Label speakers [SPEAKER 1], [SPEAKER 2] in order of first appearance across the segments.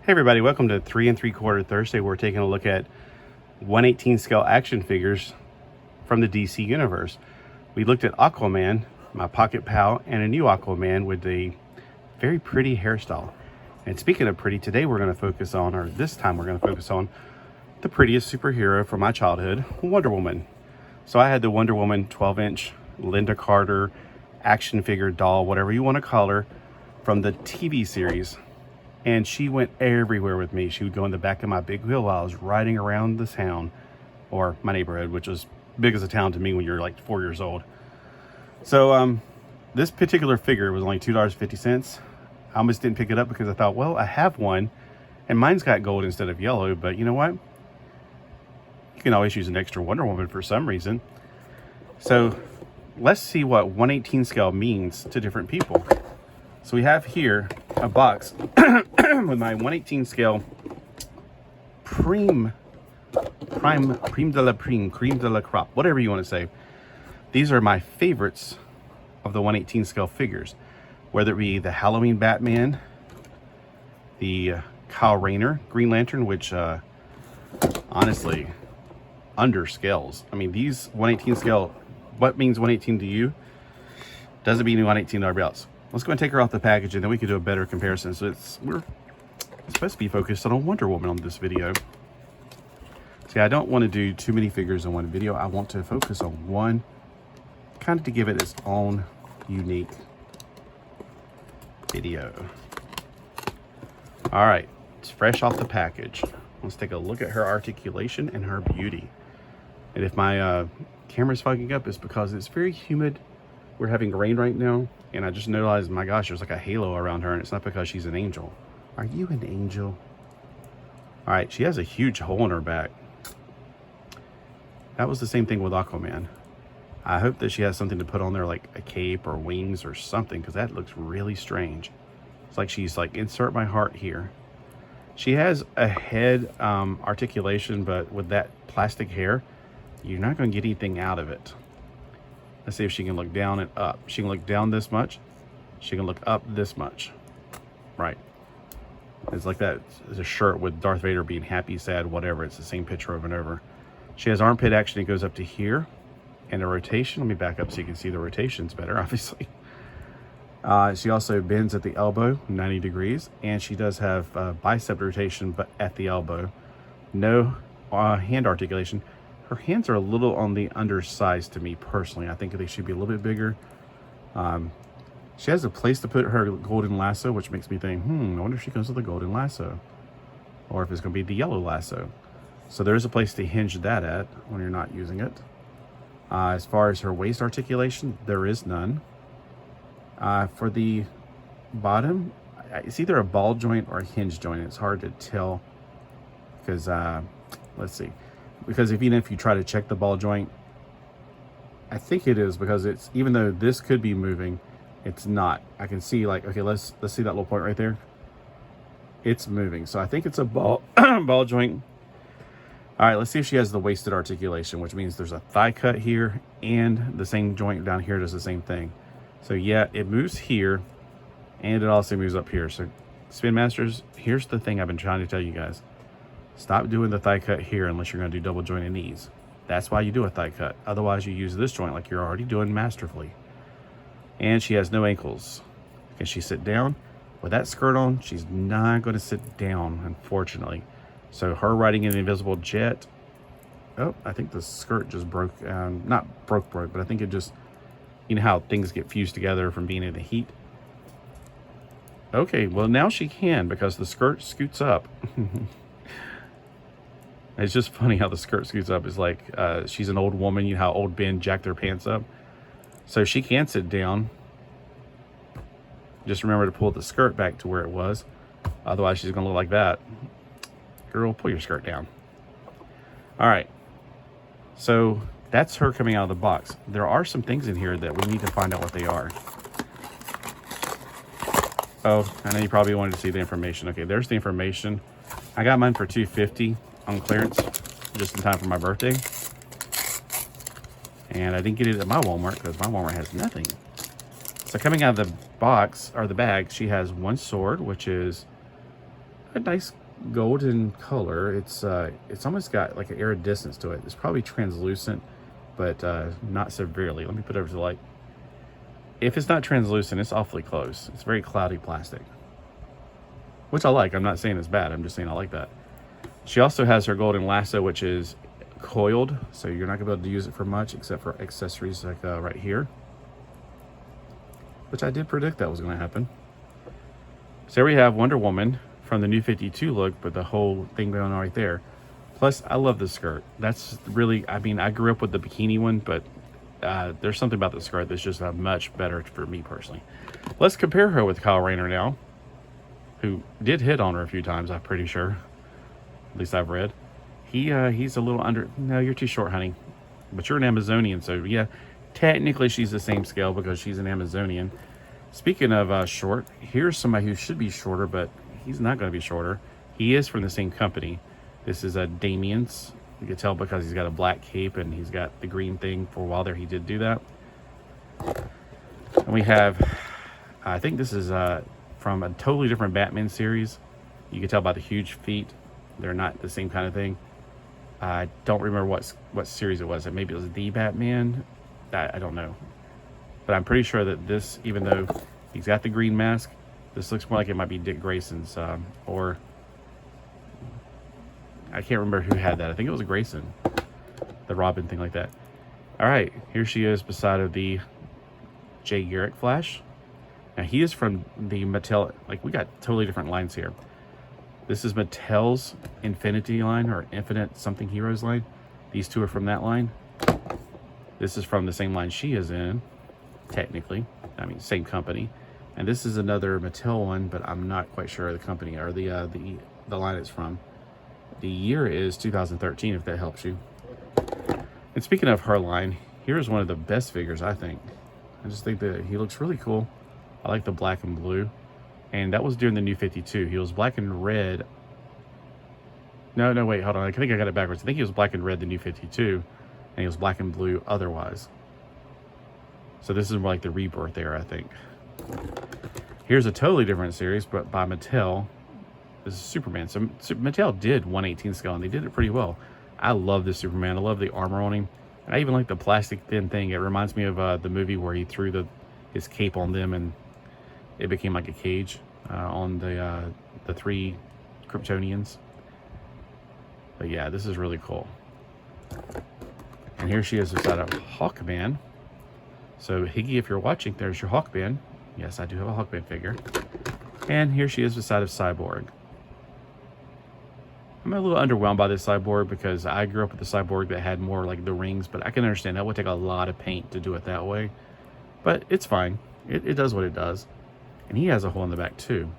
[SPEAKER 1] Hey everybody, welcome to 3 3/4 Thursday. We're taking a look at 1/18 scale action figures from the DC universe. We looked at Aquaman, my pocket pal, and a new Aquaman with a very pretty hairstyle. And speaking of pretty, today we're going to focus on, or this time we're going to focus on, the prettiest superhero from my childhood, Wonder Woman. So I had the Wonder Woman 12-inch Linda Carter action figure doll, whatever you want to call her, from the TV series. And she went everywhere with me. She would go in the back of my big wheel while I was riding around the town, or my neighborhood, which was big as a town to me when you're like 4 years old. So this particular figure was only $2.50. I almost didn't pick it up because I thought, well, I have one and mine's got gold instead of yellow, but you know what? You can always use an extra Wonder Woman for some reason. So let's see what 1/18 scale means to different people. So we have here a box with my 1/18 scale cream de la crop, whatever you want to say. These are my favorites of the 1/18 scale figures, whether it be the Halloween Batman, the Kyle Rayner Green Lantern, which honestly underscales. I mean, these 1/18 scale, what means 1/18 to you doesn't mean 1/18 to everybody else. Let's go and take her off the package and then we can do a better comparison. So we're supposed to be focused on Wonder Woman on this video. See, I don't want to do too many figures in one video. I want to focus on one, kind of to give it its own unique video. All right, it's fresh off the package. Let's take a look at her articulation and her beauty. And if my camera's fogging up, it's because it's very humid. We're having rain right now, and I just realized, my gosh, there's like a halo around her, and it's not because she's an angel. Are you an angel? All right, she has a huge hole in her back. That was the same thing with Aquaman. I hope that she has something to put on there, like a cape or wings or something, because that looks really strange. It's like she's like, insert my heart here. She has a head articulation, but with that plastic hair, you're not going to get anything out of it. Let's see if she can look down and up. She can look down this much. She can look up this much. Right. It's like that. It's a shirt with Darth Vader being happy, sad, whatever. It's the same picture over and over. She has armpit action. It goes up to here. And a rotation. Let me back up so you can see the rotations better, obviously. She also bends at the elbow, 90 degrees. And she does have bicep rotation, but at the elbow. No hand articulation. Her hands are a little on the undersized to me personally. I think they should be a little bit bigger. She has a place to put her golden lasso, which makes me think, I wonder if she comes with a golden lasso. Or if it's going to be the yellow lasso. So there's a place to hinge that at when you're not using it. As far as her waist articulation, there is none. For the bottom, it's either a ball joint or a hinge joint. It's hard to tell because, let's see. Because even if you try to check the ball joint, I think it is, because it's, even though this could be moving, it's not. I can see, like, okay, let's see that little point right there. It's moving. So I think it's a ball ball joint. All right, let's see if she has the waisted articulation, which means there's a thigh cut here and the same joint down here does the same thing. So yeah, it moves here and it also moves up here. So Spin Masters, here's the thing I've been trying to tell you guys. Stop doing the thigh cut here unless you're going to do double jointed knees. That's why you do a thigh cut. Otherwise, you use this joint like you're already doing masterfully. And she has no ankles. Can she sit down? With that skirt on, she's not going to sit down, unfortunately. So her riding an invisible jet. Oh, I think the skirt just broke. Not broke, but I think it just, you know how things get fused together from being in the heat. Okay, well now she can, because the skirt scoots up. It's just funny how the skirt scoots up. Is like she's an old woman. You know how old Ben jacked their pants up. So she can sit down. Just remember to pull the skirt back to where it was. Otherwise, she's going to look like that. Girl, pull your skirt down. All right. So that's her coming out of the box. There are some things in here that we need to find out what they are. Oh, I know you probably wanted to see the information. Okay, there's the information. I got mine for $2.50 on clearance, just in time for my birthday. And I didn't get it at my Walmart because my Walmart has nothing. So coming out of the box, or the bag, she has one sword, which is a nice golden color. It's almost got like an iridescence to it. It's probably translucent, but not severely. Let me put it over to the light. If it's not translucent, it's awfully close. It's very cloudy plastic, which I like. I'm not saying it's bad. I'm just saying I like that. She also has her golden lasso, which is coiled, so you're not gonna be able to use it for much except for accessories like right here, which I did predict that was going to happen. So here we have Wonder Woman from the New 52 look, but the whole thing going on right there. Plus, I love the skirt. That's really, I mean, I grew up with the bikini one, but there's something about the skirt that's just much better for me personally. Let's compare her with Kyle Rayner now, who did hit on her a few times, I'm pretty sure. At least I've read. He's a little under, no, you're too short, honey. But you're an Amazonian, so yeah, technically she's the same scale because she's an Amazonian. Speaking of short, here's somebody who should be shorter, but he's not going to be shorter. He is from the same company. This is Damien's. You can tell because he's got a black cape and he's got the green thing. For a while there, he did do that. And we have, I think this is from a totally different Batman series. You can tell by the huge feet. They're not the same kind of thing. I don't remember what series it was. Maybe it was The Batman. I don't know. But I'm pretty sure that this, even though he's got the green mask, this looks more like it might be Dick Grayson's. Or I can't remember who had that. I think it was Grayson. The Robin thing like that. All right, here she is beside of the Jay Garrick Flash. Now he is from the Mattel. Like, we got totally different lines here. This is Mattel's Infinity line, or Infinite Something Heroes line. These two are from that line. This is from the same line she is in, technically. I mean, same company. And this is another Mattel one, but I'm not quite sure of the company or the line it's from. The year is 2013, if that helps you. And speaking of her line, here's one of the best figures, I think. I just think that he looks really cool. I like the black and blue. And that was during the New 52. He was black and red. No, wait, hold on. I think I got it backwards. I think he was black and red, the New 52. And he was black and blue otherwise. So this is more like the rebirth era, I think. Here's a totally different series, but by Mattel. This is Superman. So Mattel did 1/18 scale, and they did it pretty well. I love this Superman. I love the armor on him. And I even like the plastic thin thing. It reminds me of the movie where he threw his cape on them, and it became like a cage on the three Kryptonians. But yeah, this is really cool. And here she is beside of Hawkman. So Higgy, if you're watching, there's your Hawkman. Yes, I do have a Hawkman figure. And here she is beside of Cyborg. I'm a little underwhelmed by this Cyborg because I grew up with the Cyborg that had more like the rings, but I can understand that would take a lot of paint to do it that way. But it's fine. It does what it does. And he has a hole in the back too,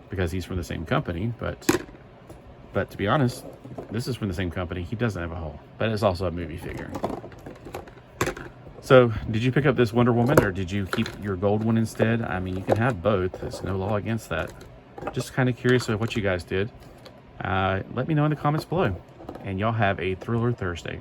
[SPEAKER 1] because he's from the same company. But to be honest, this is from the same company. He doesn't have a hole, but it's also a movie figure. So did you pick up this Wonder Woman, or did you keep your gold one instead? I mean, you can have both. There's no law against that. Just kind of curious of what you guys did. Let me know in the comments below. And y'all have a Thriller Thursday.